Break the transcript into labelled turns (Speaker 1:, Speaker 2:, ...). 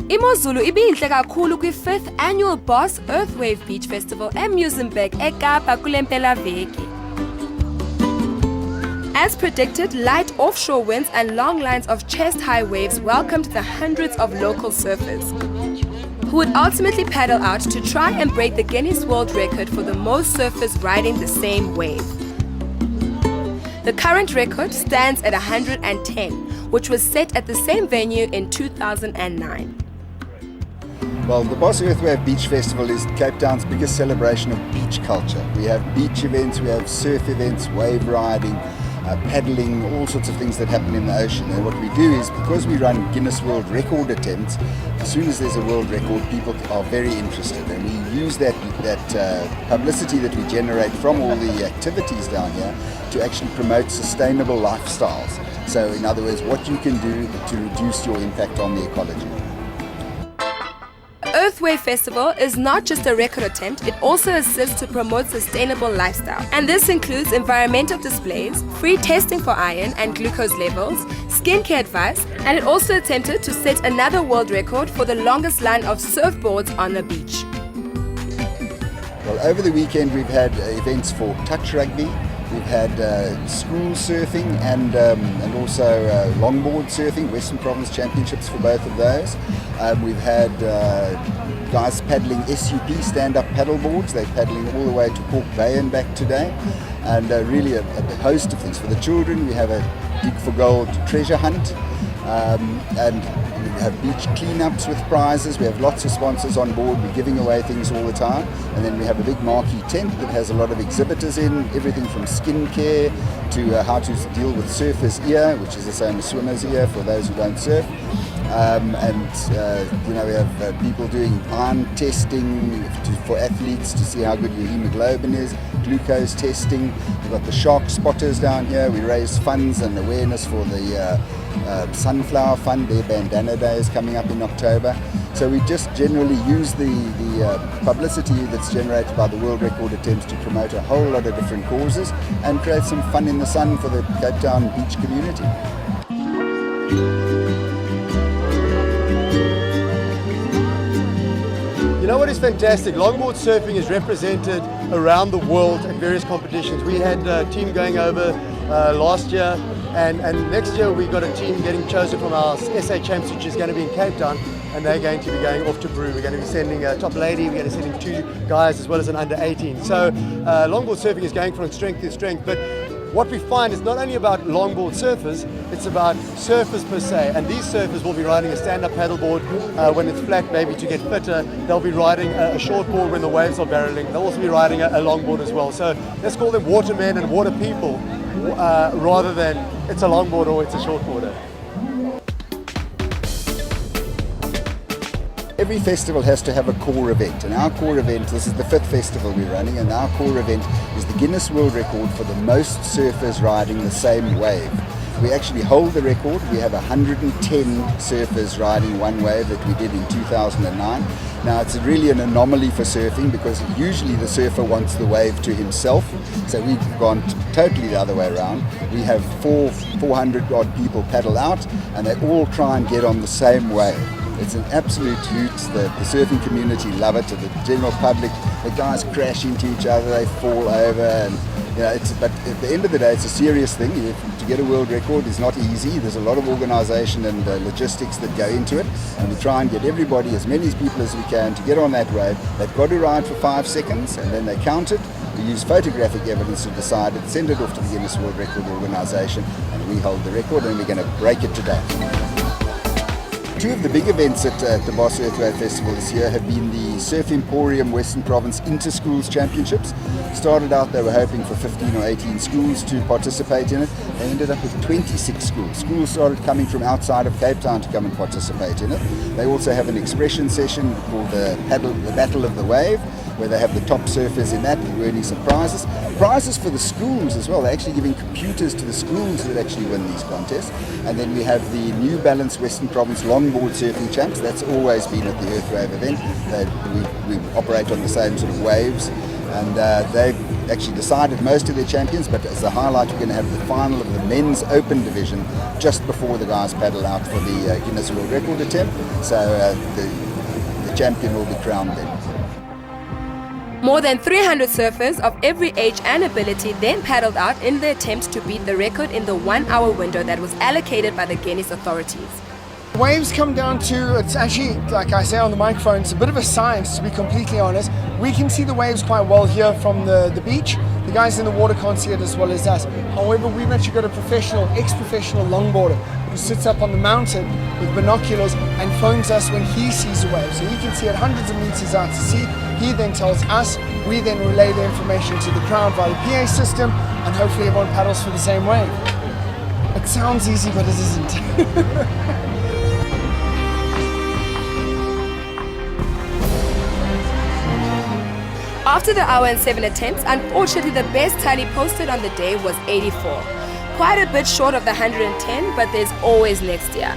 Speaker 1: IMozulu ibinhle kakhulu kwi-5th annual BOS Earthwave Beach Festival eMuizenberg eKapa kule mpelaveki. As predicted, light offshore winds and long lines of chest-high waves welcomed the hundreds of local surfers, who would ultimately paddle out to try and break the Guinness World Record for the most surfers riding the same wave. The current record stands at 110, which was set at the same venue in 2009.
Speaker 2: Well, the BOS Earthwave Beach Festival is Cape Town's biggest celebration of beach culture. We have beach events, we have surf events, wave riding, paddling, all sorts of things that happen in the ocean. And what we do is, because we run Guinness World Record attempts, as soon as there's a world record, people are very interested, and we use that publicity that we generate from all the activities down here to actually promote sustainable lifestyles. So in other words, what you can do to reduce your impact on the ecology.
Speaker 1: Earthwave Festival is not just a record attempt, it also assists to promote sustainable lifestyle. And this includes environmental displays, free testing for iron and glucose levels, skincare advice, and it also attempted to set another world record for the longest line of surfboards on a beach.
Speaker 2: Well, over the weekend we've had events for touch rugby, we've had school surfing and also longboard surfing, Western Province Championships for both of those. We've had guys paddling SUP, stand-up paddle boards. They're paddling all the way to Cork Bay and back today. And really a host of things. For the children, we have a Dig for Gold treasure hunt. And we have beach cleanups with prizes. We have lots of sponsors on board. We're giving away things all the time. And then we have a big marquee tent that has a lot of exhibitors in, everything from skincare to how to deal with surfer's ear, which is the same as swimmer's ear for those who don't surf. We have people doing iron testing for athletes to see how good your hemoglobin is, glucose testing. We've got the shark spotters down here. We raise funds and awareness for the Sunflower Fund. Their bandana day is coming up in October. So we just generally use the publicity that's generated by the world record attempts to promote a whole lot of different causes and create some fun in the sun for the Cape Town beach community.
Speaker 3: You know what is fantastic? Longboard surfing is represented around the world at various competitions. We had a team going over last year, and next year we got a team getting chosen from our SA Champs, which is going to be in Cape Town, and they're going to be going off to Brew. We're going to be sending a top lady, we're going to be sending 2 guys as well as an under 18. So longboard surfing is going from strength to strength, but what we find is not only about longboard surfers, it's about surfers per se. And these surfers will be riding a stand-up paddleboard when it's flat, maybe to get fitter. They'll be riding a shortboard when the waves are barreling. They'll also be riding a longboard as well. So let's call them watermen and water people rather than it's a longboard or it's a shortboarder.
Speaker 2: Every festival has to have a core event, and our core event, this is the 5th festival we're running, and our core event is the Guinness World Record for the most surfers riding the same wave. We actually hold the record. We have 110 surfers riding one wave that we did in 2009. Now it's really an anomaly for surfing because usually the surfer wants the wave to himself, so we've gone totally the other way around. We have 400 odd people paddle out and they all try and get on the same wave. It's an absolute hoot. The surfing community love it, the general public, the guys crash into each other, they fall over, and but at the end of the day it's a serious thing. To get a world record is not easy. There's a lot of organisation and logistics that go into it, and we try and get everybody, as many people as we can, to get on that wave. They've got to ride for 5 seconds and then they count it. We use photographic evidence to decide it, send it off to the Guinness World Record organisation, and we hold the record, and we're going to break it today. 2 of the big events at the BOS Earthwave Festival this year have been the Surf Emporium Western Province Interschools Championships. Started out, they were hoping for 15 or 18 schools to participate in it. They ended up with 26 schools. Schools started coming from outside of Cape Town to come and participate in it. They also have an expression session called the Battle of the Wave, where they have the top surfers in that and winning some prizes. Prizes for the schools as well. They're actually giving computers to the schools that actually win these contests. And then we have the New Balance Western Province Longboard Surfing Champs. That's always been at the Earthwave event. We operate on the same sort of waves. And they've actually decided most of their champions, but as a highlight, we're going to have the final of the men's open division just before the guys paddle out for the Guinness World Record attempt. So the champion will be crowned then.
Speaker 1: More than 300 surfers of every age and ability then paddled out in the attempt to beat the record in the 1-hour window that was allocated by the Guinness authorities.
Speaker 4: Waves come down to, it's actually, like I say on the microphone, it's a bit of a science, to be completely honest. We can see the waves quite well here from the beach. The guys in the water can't see it as well as us. However, we've actually got a professional, ex-professional longboarder who sits up on the mountain with binoculars and phones us when he sees the wave. So he can see it hundreds of meters out to sea. He then tells us, we then relay the information to the crowd via the PA system, and hopefully everyone paddles for the same wave. It sounds easy, but it isn't.
Speaker 1: After the hour and 7 attempts, unfortunately the best tally posted on the day was 84. Quite a bit short of the 110, but there's always next year.